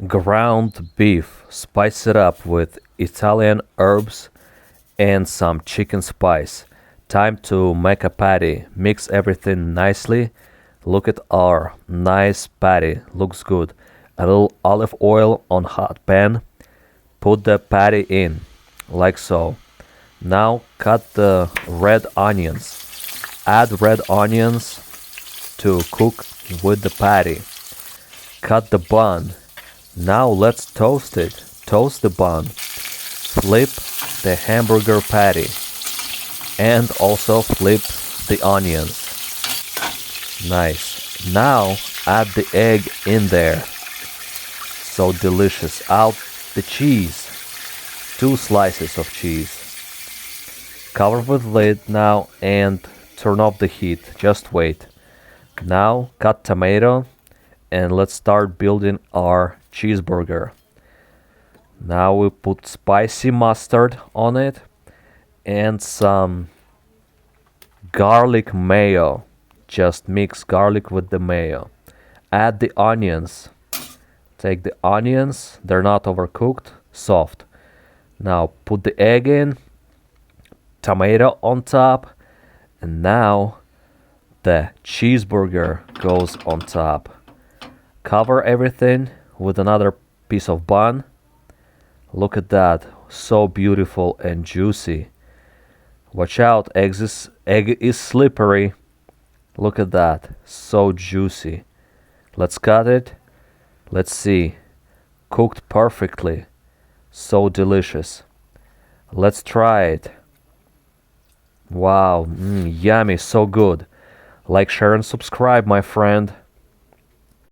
Ground beef. Spice it up with Italian herbs and some chicken spice. Time to make a patty. Mix everything nicely. Look at our nice patty. Looks good. A little olive oil on hot pan. Put the patty in, like so. Now cut the red onions. Add red onions to cook with the patty. Cut the bun. Now let's toast it. Toast the bun. Flip the hamburger patty. And also flip the onions. Nice. Now add the egg in there. So delicious. Out the cheese. 2 slices of cheese. Cover with lid now and turn off the heat. Just wait. Now cut tomato and let's start building our cheeseburger. Now we put spicy mustard on it and some garlic mayo. Just mix garlic with the mayo. Add the onions. Take the onions, they're not overcooked, soft. Now put the egg in, tomato on top, and now the cheeseburger goes on top. Cover everything with another piece of bun. Look at that, so beautiful and juicy. Watch out, egg is slippery. Look at that, so juicy. Let's cut it. Let's see. Cooked perfectly. So delicious. Let's try it. Wow, yummy, so good. Like, share, and subscribe, my friend.